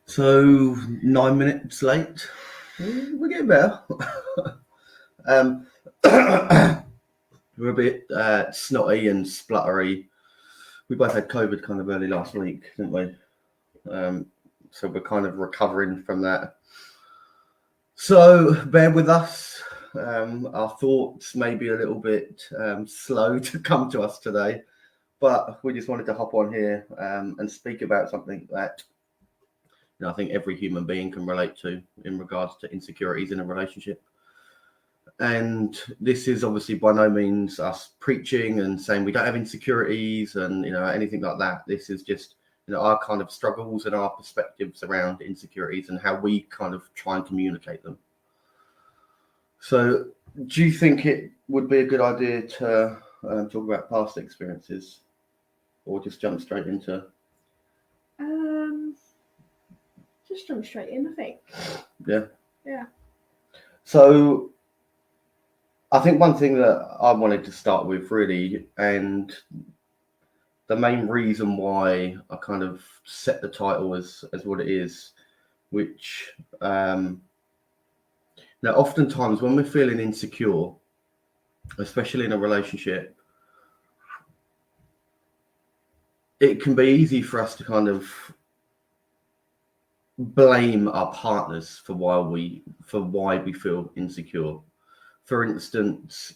So 9 minutes late. We're getting better. um, we're a bit snotty and spluttery. We both had COVID kind of early last week, didn't we? So we're kind of recovering from that. So bear with us. Our thoughts may be a little bit slow to come to us today, but we just wanted to hop on here and speak about something that I think every human being can relate to in regards to insecurities in a relationship. And this is obviously by no means us preaching and saying we don't have insecurities and anything like that. This is just our kind of struggles and our perspectives around insecurities and how we kind of try and communicate them. So do you think it would be a good idea to talk about past experiences, or just jump straight into? Just jump straight in, I think. Yeah. So I think one thing that I wanted to start with really, and the main reason why I kind of set the title as what it is, which now oftentimes when we're feeling insecure, especially in a relationship, it can be easy for us to kind of blame our partners for why we feel insecure. For instance,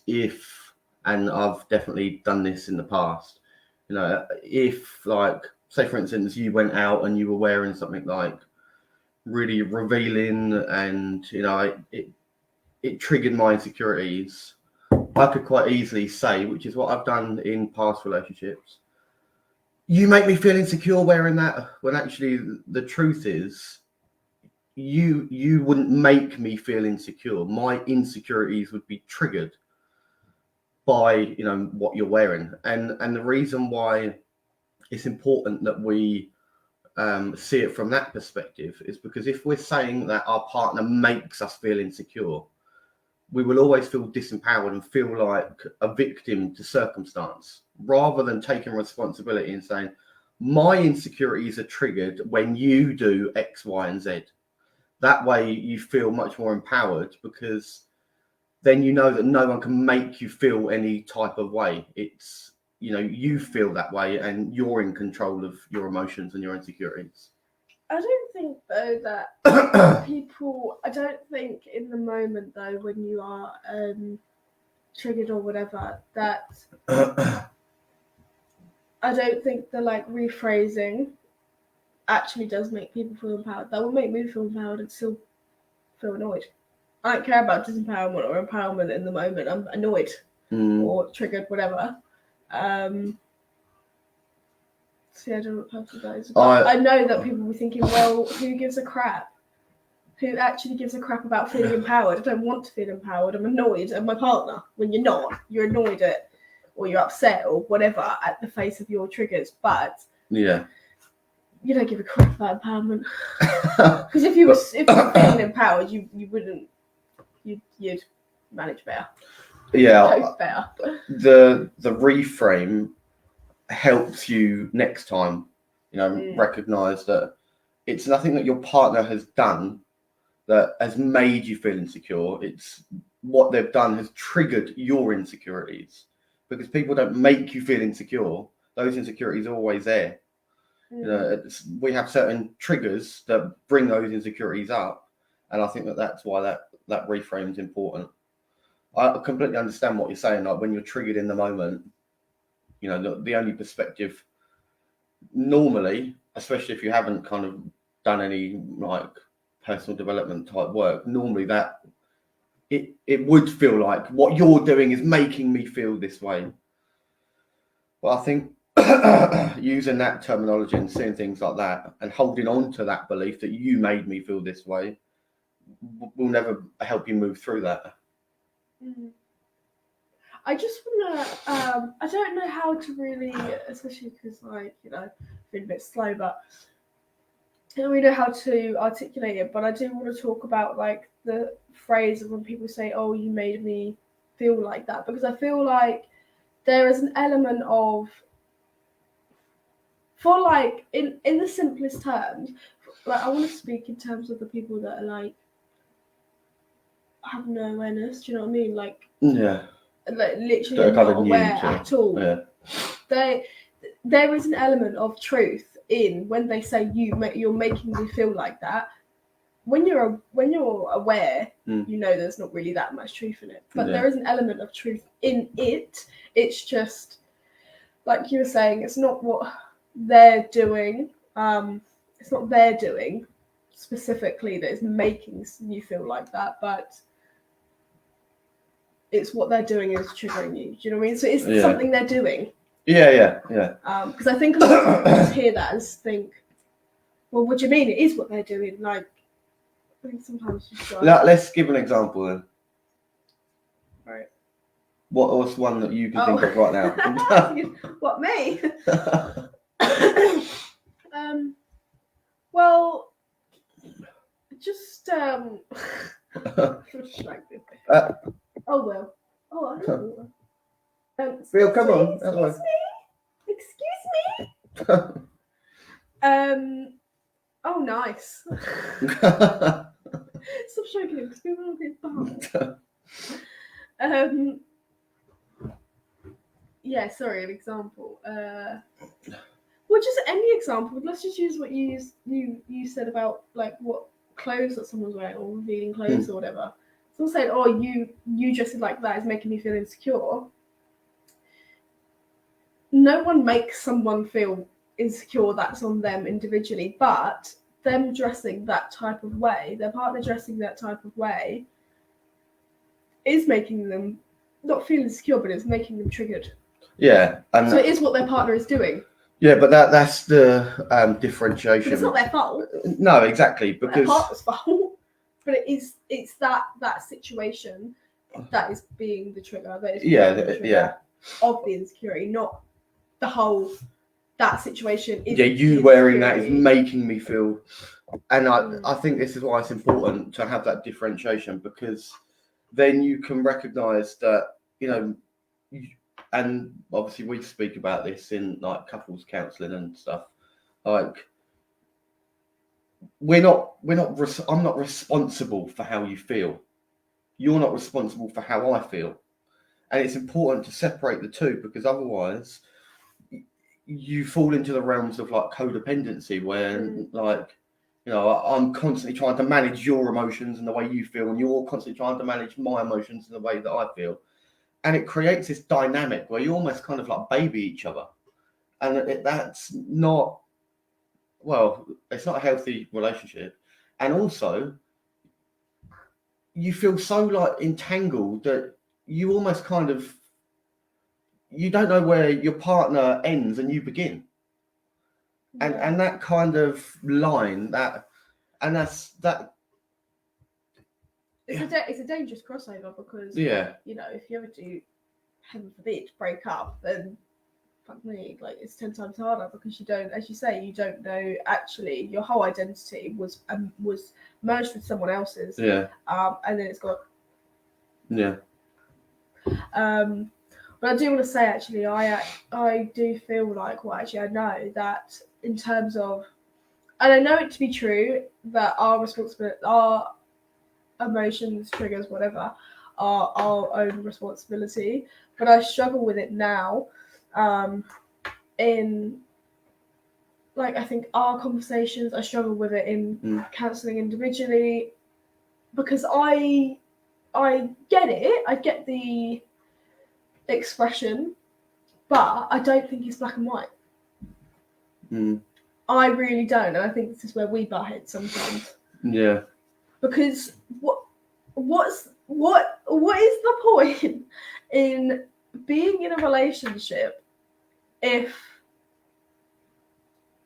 and I've definitely done this in the past, if, like, say for instance, you went out and you were wearing something like really revealing and it triggered my insecurities, I could quite easily say, which is what I've done in past relationships, you make me feel insecure wearing that, when actually the truth is you wouldn't make me feel insecure. My insecurities would be triggered by what you're wearing. And the reason why it's important that we see it from that perspective is because if we're saying that our partner makes us feel insecure, we will always feel disempowered and feel like a victim to circumstance, rather than taking responsibility and saying, my insecurities are triggered when you do X, Y, and Z. That way you feel much more empowered, because then you know that no one can make you feel any type of way. It's, you feel that way and you're in control of your emotions and your insecurities. I don't think, though, that people... I don't think in the moment, though, when you are triggered or whatever, that... I don't think the, rephrasing actually does make people feel empowered. That will make me feel empowered and still feel annoyed. I don't care about disempowerment or empowerment in the moment. I'm annoyed or triggered, whatever. See, I don't know what purpose that is. But I know that people will be thinking, well, who gives a crap? Who actually gives a crap about feeling empowered? I don't want to feel empowered. I'm annoyed at my partner. When you're not, you're annoyed at, or you're upset or whatever at the face of your triggers. But yeah, you don't give a crap about empowerment. Because if you were feeling empowered, you wouldn't. You'd manage better. Yeah, cope better. The reframe helps you next time, recognize that it's nothing that your partner has done that has made you feel insecure. It's what they've done has triggered your insecurities, because people don't make you feel insecure. Those insecurities are always there. We have certain triggers that bring those insecurities up, and I think that's why that reframe is important. I completely understand what you're saying. Like, when you're triggered in the moment, the only perspective normally, especially if you haven't kind of done any personal development type work, normally that it would feel like what you're doing is making me feel this way. But I think using that terminology and seeing things like that and holding on to that belief that you made me feel this way will never help you move through that. I just want to, I don't know how to really, especially because, been a bit slow, but I don't really know how to articulate it, but I do want to talk about, the phrase of when people say, oh, you made me feel like that, because I feel like there is an element of for like in the simplest terms, like I want to speak in terms of the people that are like have no awareness. Do you know what I mean? Like literally They're kind not of new aware to- at all. Yeah. There is an element of truth in when they say you're making me feel like that. When you're aware, you know there's not really that much truth in it. But there is an element of truth in it. It's just like you were saying, it's not what they're doing. It's not their doing specifically that is making you feel like that, but it's what they're doing is triggering you. Do you know what I mean? So it's something they're doing. Yeah. Because I think a lot of people just hear that and think, well, what do you mean? It is what they're doing. Like, I think sometimes you just Let's give an example then. Right. What's one that you can think of right now? What, me? Well, just distracted. Oh well. Oh, I don't know. Phil, come on. Excuse me. Oh, nice. Stop shaking him because people will get bummed. Yeah, sorry, an example. Well, just any example. Let's just use what you said about like what clothes that someone's wearing or revealing clothes or whatever. Someone said, "Oh, you dressing like that is making me feel insecure." No one makes someone feel insecure. That's on them individually, but them dressing that type of way, their partner dressing that type of way, is making them not feel insecure, but it's making them triggered. Yeah, and so it is what their partner is doing. Yeah, but that's the differentiation. But it's not their fault. No, exactly, because their partner's fault. But it's that situation that is being the trigger. That is the trigger of the insecurity, not the whole that situation. You wearing that is making me feel, and I think this is why it's important to have that differentiation, because then you can recognise that and obviously we speak about this in like couples counselling and stuff. Like I'm not responsible for how you feel. You're not responsible for how I feel. And it's important to separate the two, because otherwise you fall into the realms of like codependency where I'm constantly trying to manage your emotions and the way you feel, and you're constantly trying to manage my emotions in the way that I feel. And it creates this dynamic where you almost kind of like baby each other. And that's not, it's not a healthy relationship. And also, you feel so like entangled that you almost kind of, you don't know where your partner ends and you begin. And that kind of line, it's a dangerous crossover, because if you ever do, heaven forbid, break up, then fuck me, like it's 10 times harder, because you don't, as you say, you don't know actually your whole identity was merged with someone else's. And then it's got but I do want to say, actually, I do feel like, I know that in terms of, and I know it to be true, that our emotions, triggers, whatever, are our own responsibility. But I struggle with it now, in, like, I think our conversations, I struggle with it in counselling individually, because I get it, I get the expression, but I don't think it's black and white. I really don't, and I think this is where we butt heads sometimes. Because what is the point in being in a relationship if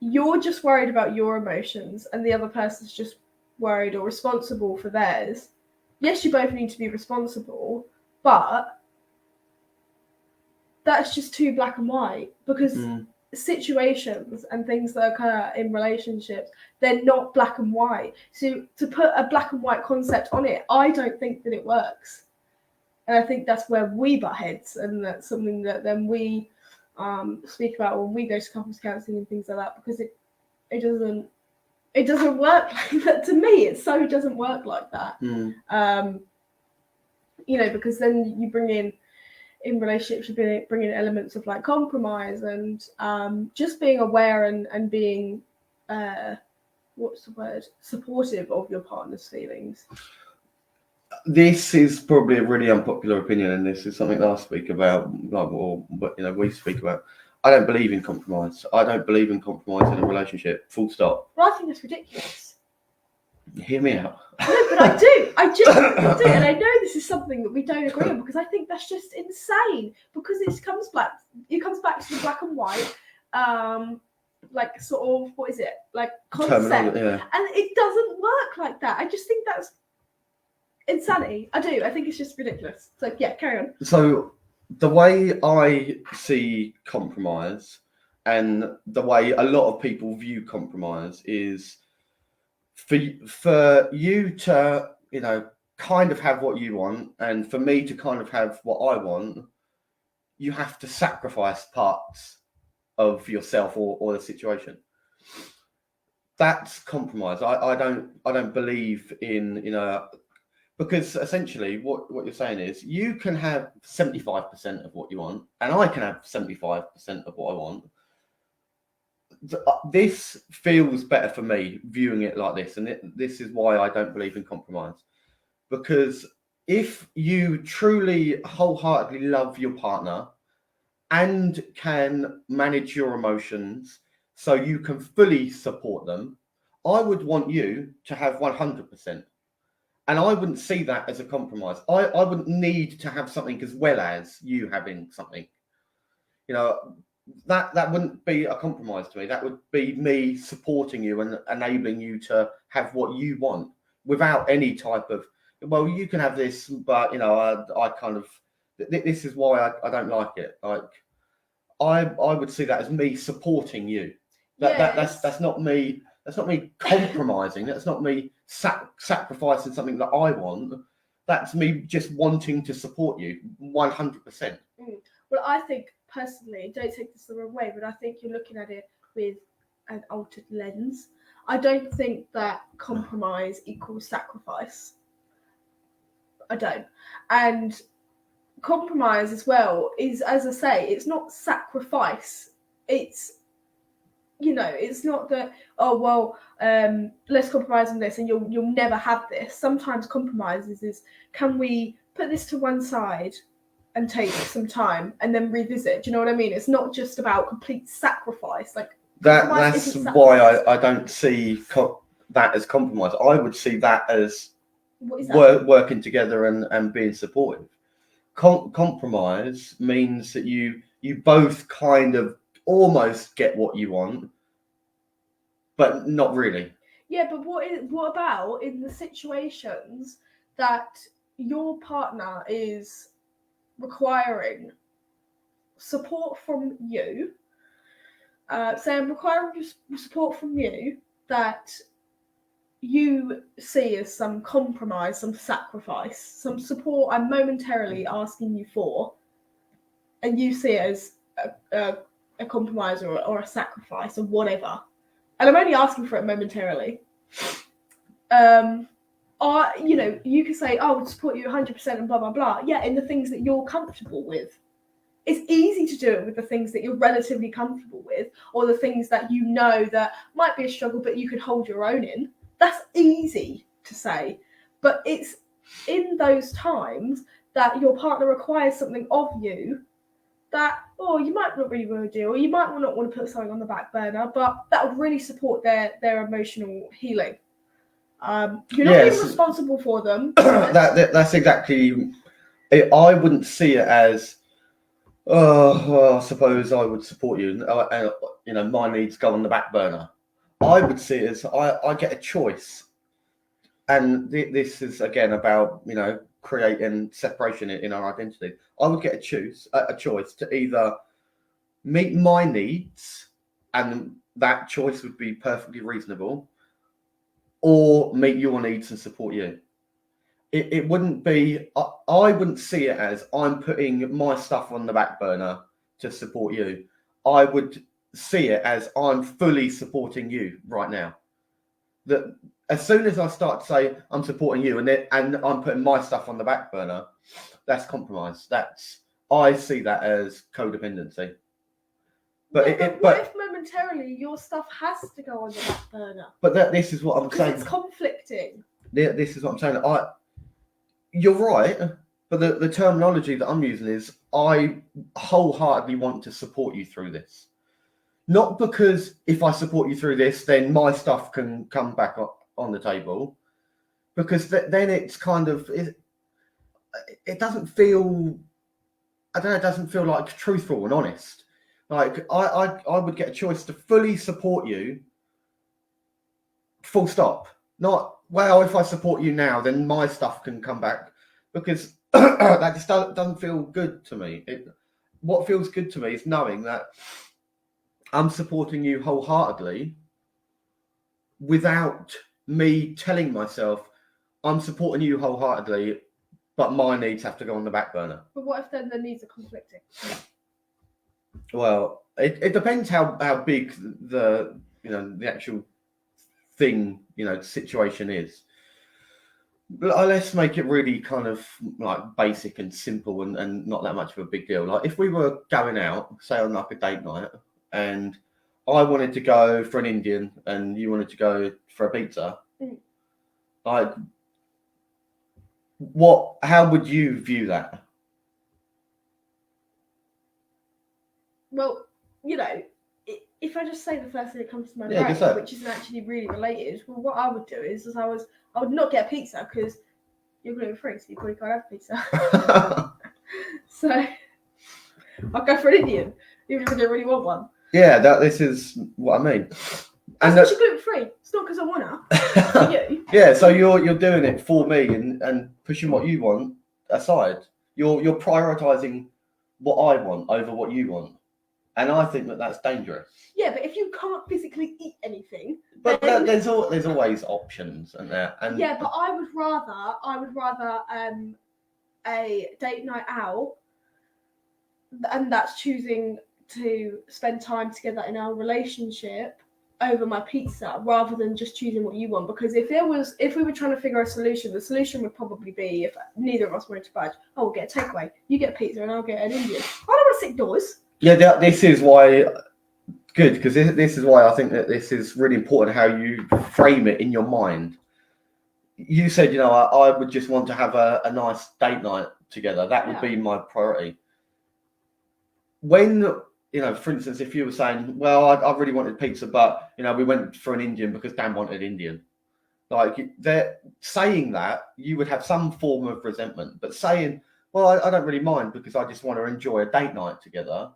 you're just worried about your emotions and the other person's just worried or responsible for theirs? Yes, you both need to be responsible, but that's just too black and white, because situations and things that occur in relationships, they're not black and white. So to put a black and white concept on it, I don't think that it works. And I think that's where we butt heads, and that's something that then we speak about when we go to couples counselling and things like that, because it doesn't work like that. To me, it so doesn't work like that. Because then you bring in relationships, you bring in elements of like compromise and just being aware and being supportive of your partner's feelings. This is probably a really unpopular opinion, and this is something that I speak about, we speak about. I don't believe in compromise. I don't believe in compromise in a relationship. Full stop. Well, I think that's ridiculous. Hear me out. No, but I do. I genuinely do, and I know this is something that we don't agree on, because I think that's just insane. Because it comes back to the black and white, like sort of like concept, yeah. And it doesn't work like that. I just think that's insanity. I do. I think it's just ridiculous. So yeah, carry on. So the way I see compromise, and the way a lot of people view compromise, is for you to, kind of have what you want, and for me to kind of have what I want, you have to sacrifice parts of yourself or the situation. That's compromise. I don't believe in, because essentially what you're saying is you can have 75% of what you want, and I can have 75% of what I want. This feels better for me viewing it like this, and this is why I don't believe in compromise. Because if you truly wholeheartedly love your partner and can manage your emotions so you can fully support them, I would want you to have 100%. And I wouldn't see that as a compromise. I wouldn't need to have something as well as you having something. That wouldn't be a compromise to me. That would be me supporting you and enabling you to have what you want without any type of, well, you can have this, but I kind of, this is why I don't like it. Like I would see that as me supporting you. That's not me. That's not me compromising. That's not me sacrificing something that I want. That's me just wanting to support you 100%. Well, I think personally, don't take this the wrong way, but I think you're looking at it with an altered lens. I don't think that compromise equals sacrifice. I don't. And compromise as well is, as I say, it's not sacrifice. It's it's not that, let's compromise on this and you'll never have this. Sometimes compromises is, can we put this to one side and take some time and then revisit? Do you know what I mean? It's not just about complete sacrifice. Like that's why I don't see that as compromise. I would see that as working together and being supportive. Compromise means that you both kind of almost get what you want, but not really. Yeah, but what about in the situations that your partner is requiring support from you? Say I'm requiring support from you that you see as some compromise, some sacrifice, some support I'm momentarily asking you for, and you see it as a compromise or a sacrifice or whatever, and I'm only asking for it momentarily. You can say, I would support you 100% and blah blah blah. Yeah, in the things that you're comfortable with. It's easy to do it with the things that you're relatively comfortable with, or the things that that might be a struggle, but you could hold your own in. That's easy to say, but it's in those times that your partner requires something of you that, you might not really want to do, or you might not want to put something on the back burner, but that would really support their emotional healing. You're not even responsible for them. That's exactly. I wouldn't see it as, I suppose I would support you, and my needs go on the back burner. I would see it as I get a choice, and this is again about creating separation in our identity. I would get a choice to either meet my needs, and that choice would be perfectly reasonable, or meet your needs and support you. It wouldn't be. I wouldn't see it as I'm putting my stuff on the back burner to support you, I would see it as I'm fully supporting you right now. That as soon as I start to say I'm supporting you and I'm putting my stuff on the back burner, that's compromise. I see that as codependency. But what if momentarily your stuff has to go on the back burner? But this is what I'm saying. Because it's conflicting. This is what I'm saying. You're right, but the terminology that I'm using is I wholeheartedly want to support you through this. Not because if I support you through this, then my stuff can come back on the table. Because then it's kind of it doesn't feel. I don't know. It doesn't feel like truthful and honest. Like I would get a choice to fully support you. Full stop. Not well. If I support you now, then my stuff can come back, because that just doesn't feel good to me. What feels good to me is knowing that I'm supporting you wholeheartedly without me telling myself I'm supporting you wholeheartedly, but my needs have to go on the back burner. But what if then the needs are conflicting? Well, it depends how big the actual thing, situation is. But let's make it really kind of like basic and simple and not that much of a big deal. Like if we were going out, say on like a date night, and I wanted to go for an Indian and you wanted to go for a pizza, like how would you view that? Well, if I just say the first thing that comes to my brain, which isn't actually really related, well, what I would do is I would not get a pizza because you're gluten free, so you probably can't have pizza. So I'll go for an Indian, even if I don't really want one. Yeah, this is what I mean. And that's gluten free. It's not because I wanna. For you. Yeah, so you're doing it for me and pushing what you want aside. You're prioritizing what I want over what you want. And I think that's dangerous. Yeah, but if you can't physically eat anything, but then there's always options, and there. And yeah, but I would rather a date night out, and that's choosing to spend time together in our relationship over my pizza, rather than just choosing what you want. Because if we were trying to figure a solution, the solution would probably be, if neither of us wanted to budge, we'll get a takeaway. You get a pizza and I'll get an Indian. I don't want to sit indoors. Yeah, this is why, good, because this is why I think that this is really important, how you frame it in your mind. You said, I would just want to have a nice date night together. That would be my priority. When, for instance, if you were saying, well, I really wanted pizza, but, we went for an Indian because Dan wanted Indian. Like, they're saying that, you would have some form of resentment. But saying, well, I don't really mind because I just want to enjoy a date night together,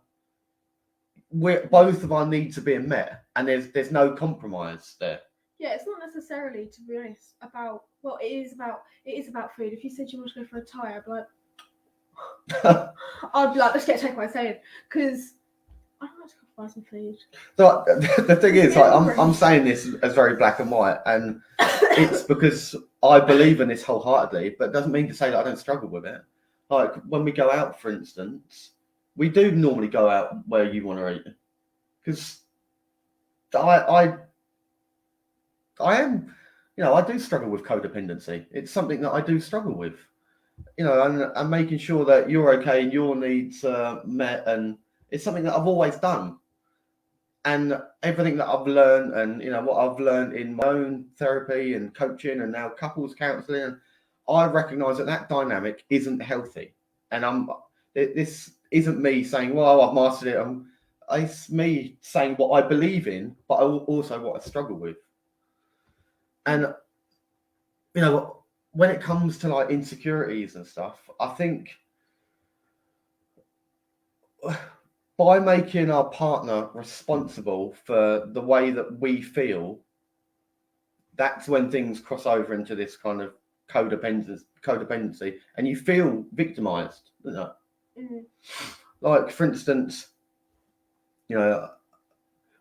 both of our needs are being met, and there's no compromise there. Yeah, it's not necessarily, to be honest, about, well, it is about food. If you said you want to go for a Thai, I'd be like, let's get a takeaway, saying, because I don't like to buy some food. So the thing is, I'm saying this as very black and white, and it's because I believe in this wholeheartedly, but it doesn't mean to say that I don't struggle with it. Like when we go out, for instance, we do normally go out where you want to eat, because I am, I do struggle with codependency. It's something that I do struggle with, and making sure that you're okay and your needs are met, and it's something that I've always done. And everything that I've learned, and what I've learned in my own therapy and coaching, and now couples counselling, I recognise that dynamic isn't healthy. And this isn't me saying, well, I've mastered it. It's me saying what I believe in, but also what I struggle with. And, when it comes to like insecurities and stuff, I think by making our partner responsible for the way that we feel, that's when things cross over into this kind of codependency, and you feel victimized, don't you? Mm-hmm. Like, for instance, when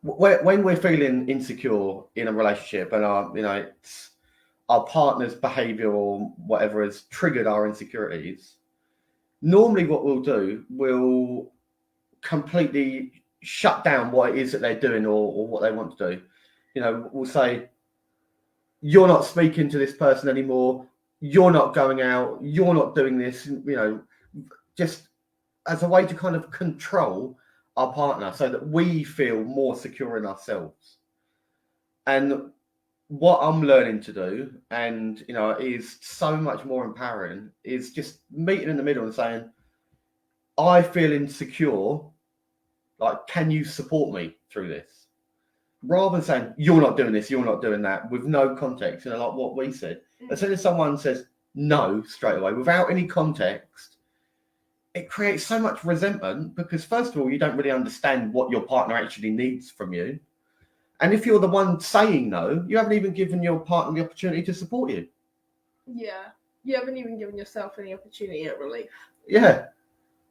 we're feeling insecure in a relationship, and it's our partner's behavior or whatever has triggered our insecurities, normally what we'll do, we'll completely shut down what it is that they're doing or what they want to do. You know, we'll say, you're not speaking to this person anymore. You're not going out. You're not doing this. You know, just as a way to kind of control our partner so that we feel more secure in ourselves. And what I'm learning to do, and you know, is so much more empowering, is just meeting in the middle and saying, I feel insecure. Like, can you support me through this? Rather than saying, you're not doing this, you're not doing that, with no context, you know, like what we said. As soon as someone says no straight away, without any context, it creates so much resentment because, first of all, you don't really understand what your partner actually needs from you. And if you're the one saying no, you haven't even given your partner the opportunity to support you. Yeah. You haven't even given yourself any opportunity at relief. Yeah.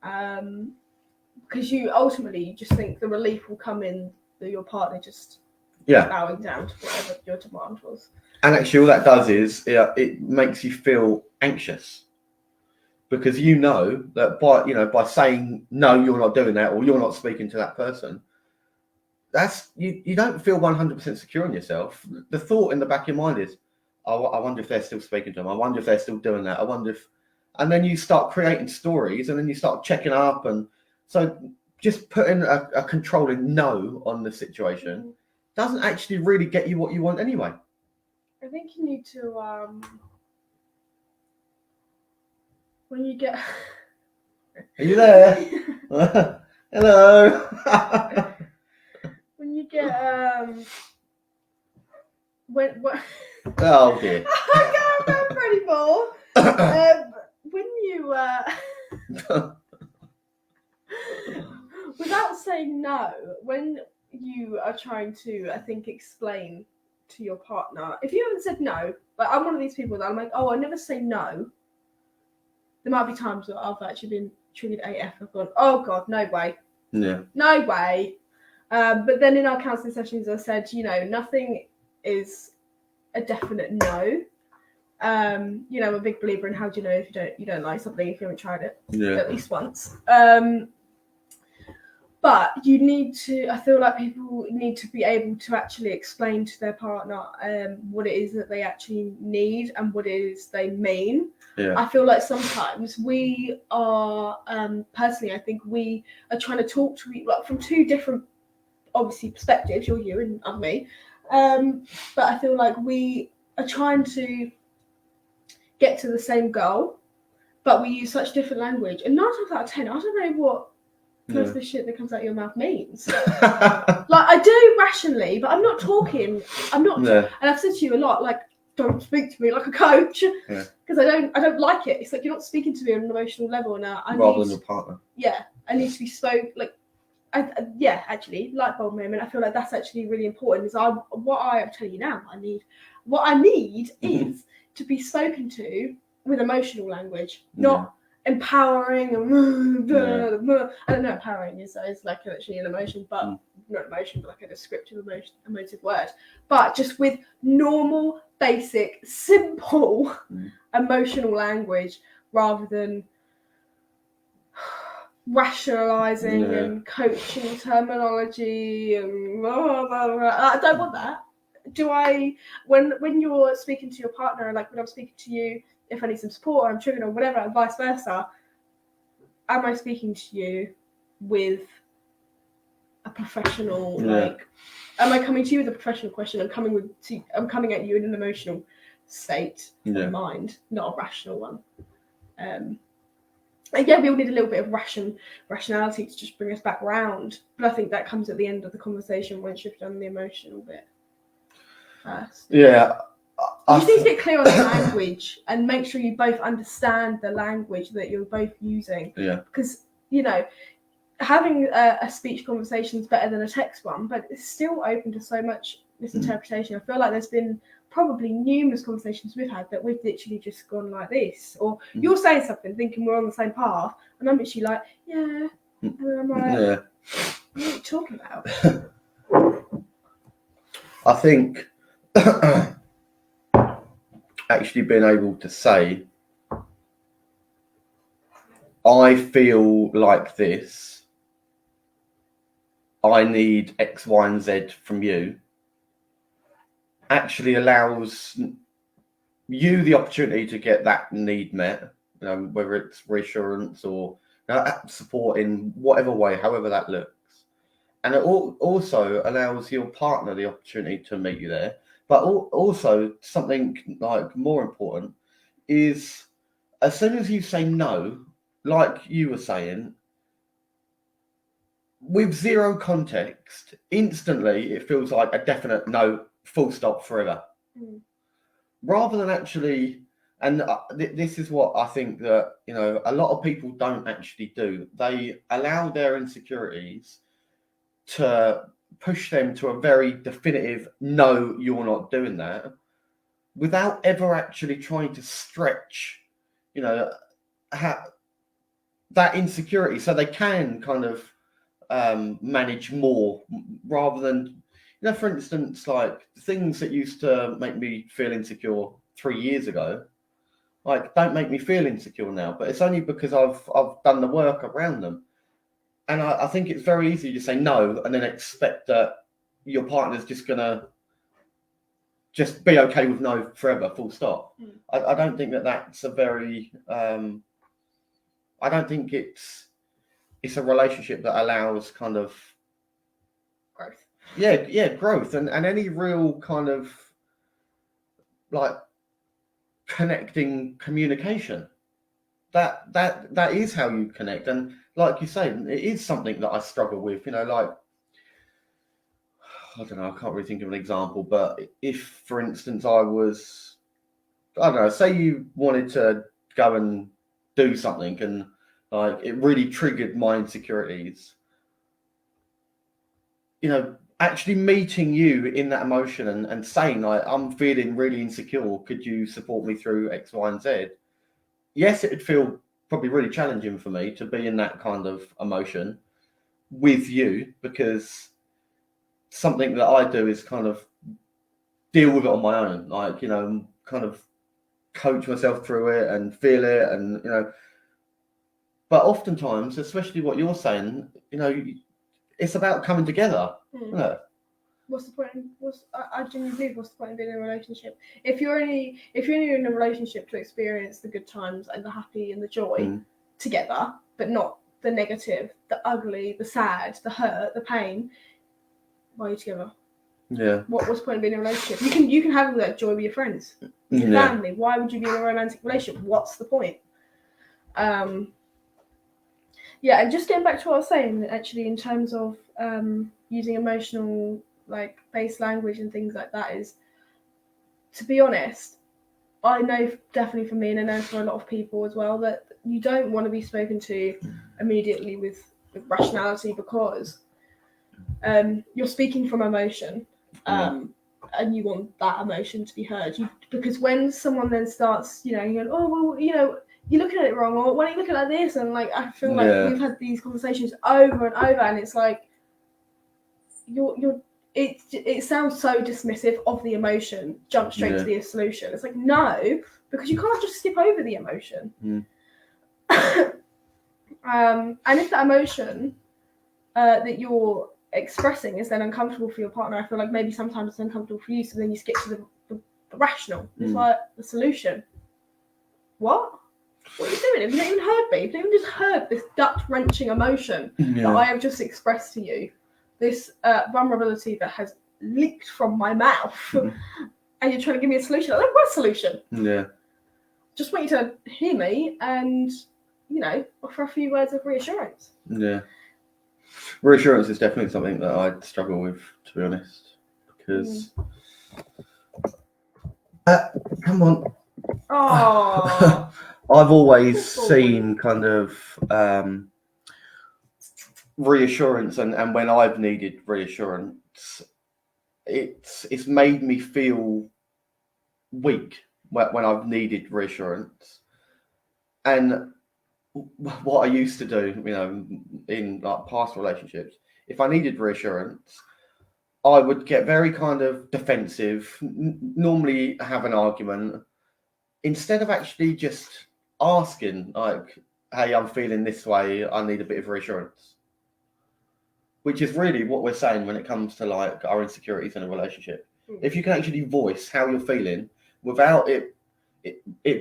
Because you ultimately just think the relief will come in that your partner just bowing down to whatever your demand was. And actually all that does is it makes you feel anxious. Because you know that by saying no, you're not doing that, or you're not speaking to that person, that's you don't feel 100% secure in yourself. The thought in the back of your mind is, oh, I wonder if they're still speaking to them. I wonder if they're still doing that. I wonder if, and then you start creating stories, and then you start checking up, and so just putting a controlling no on the situation doesn't actually really get you what you want anyway. I think you need to when you get. Are you there? Hello. When you get when Oh dear. I can't remember anymore. When you without saying no, when you are trying to, I think, explain to your partner, if you haven't said no, like I'm one of these people that I'm like, oh, I never say no. There might be times where I've actually been triggered AF. I've gone, oh God, no way. Yeah. No way. But then in our counselling sessions, I said, you know, nothing is a definite no. You know, I'm a big believer in how do you know if you don't like something if you haven't tried it at least once. But you need to, I feel like people need to be able to actually explain to their partner what it is that they actually need and what it is they mean. Yeah. I feel like sometimes we are, personally, I think we are trying to talk to you like from two different, obviously, perspectives. You're you and I'm me. But I feel like we are trying to get to the same goal, but we use such different language. And 9 times out of 10, I don't know what most of the shit that comes out of your mouth means. Like, I do rationally, but I'm not talking. I'm not. And I've said to you a lot, like, don't speak to me like a coach, because I don't like it. It's like you're not speaking to me on an emotional level now. Rather than your partner. Yeah, I need to be like. Actually, light bulb moment. I feel like that's actually really important. Is what I am telling you now. What I need is to be spoken to with emotional language, not empowering and I don't know. Empowering is like actually an emotion, but not emotion, but like a descriptive emotive word. But just with normal, basic, simple emotional language, rather than rationalizing and coaching terminology and blah, blah, blah. I don't want that. Do I? When you're speaking to your partner, like when I'm speaking to you, if I need some support or I'm triggered or whatever, and vice versa, am I speaking to you with a professional like? Am I coming to you with a professional question? I'm coming at you in an emotional state of mind, not a rational one. Again, we all need a little bit of rationality to just bring us back round. But I think that comes at the end of the conversation once you've done the emotional bit first. Yeah. You just need to get clear on the language and make sure you both understand the language that you're both using. Yeah. Because, you know, having a speech conversation is better than a text one, but it's still open to so much misinterpretation. I feel like there's been probably numerous conversations we've had that we've literally just gone like this, or you're saying something thinking we're on the same path, and I'm literally like, and then I'm like, what are you talking about? I think actually being able to say, I feel like this, I need X, Y, and Z from you, actually allows you the opportunity to get that need met, whether it's reassurance or support in whatever way, however that looks. And it also allows your partner the opportunity to meet you there. But also something like more important is, as soon as you say no, like you were saying, with zero context, instantly it feels like a definite no, full stop, forever. Rather than actually, and this is what I think that, a lot of people don't actually do. They allow their insecurities to push them to a very definitive no, you're not doing that, without ever actually trying to stretch, that insecurity so they can kind of manage more, rather than, for instance, like things that used to make me feel insecure 3 years ago, like don't make me feel insecure now, but it's only because I've done the work around them. And I think it's very easy to say no and then expect that your partner's just gonna just be okay with no forever, full stop. I don't think that's a very I don't think it's a relationship that allows kind of growth. Yeah, growth and any real kind of like connecting communication. That is how you connect. And like you say, it is something that I struggle with, like, I don't know, I can't really think of an example, but if, for instance, I don't know, say you wanted to go and do something and like it really triggered my insecurities, actually meeting you in that emotion and saying, like, I'm feeling really insecure, could you support me through X, Y, and Z? Yes, it would feel probably really challenging for me to be in that kind of emotion with you, because something that I do is kind of deal with it on my own, like, kind of coach myself through it and feel it, and but oftentimes, especially what you're saying, it's about coming together. What's the point? I genuinely believe, what's the point of being in a relationship if you're only in a relationship to experience the good times and the happy and the joy together, but not the negative, the ugly, the sad, the hurt, the pain? Why are you together? Yeah. What's the point of being in a relationship? You can have that joy with your friends, with your family. Why would you be in a romantic relationship? What's the point? Yeah, and just getting back to what I was saying, actually, in terms of using emotional, like, based language and things like that, is, to be honest, I know definitely for me, and I know for a lot of people as well, that you don't want to be spoken to immediately with rationality, because you're speaking from emotion, and you want that emotion to be heard. Because when someone then starts, going, oh, well, you're looking at it wrong, or why don't you look at it like this? And like, I feel like we've had these conversations over and over, and it's like it sounds so dismissive of the emotion. Jump straight to the solution. It's like, no, because you can't just skip over the emotion. And if that emotion that you're expressing is then uncomfortable for your partner, I feel like maybe sometimes it's uncomfortable for you, so then you skip to the rational. It's like the solution. What are you doing? Have you not even heard me? You've not even just heard this gut-wrenching emotion that I have just expressed to you. This vulnerability that has leaked from my mouth. And you're trying to give me a solution. I don't want a solution. Yeah. Just want you to hear me and, offer a few words of reassurance. Yeah. Reassurance is definitely something that I struggle with, to be honest. Because... come on. Oh. I've always seen kind of reassurance, and when I've needed reassurance, it's made me feel weak when I've needed reassurance. And what I used to do, in like past relationships, if I needed reassurance, I would get very kind of defensive, normally have an argument, instead of actually just asking, like, hey, I'm feeling this way, I need a bit of reassurance. which is really what we're saying when it comes to like our insecurities in a relationship. If you can actually voice how you're feeling without it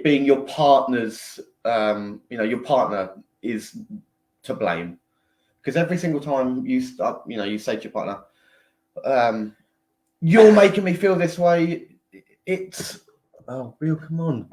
being your partner's, your partner is to blame, because every single time you start, you say to your partner, you're making me feel this way. It's, oh, Bill, come on.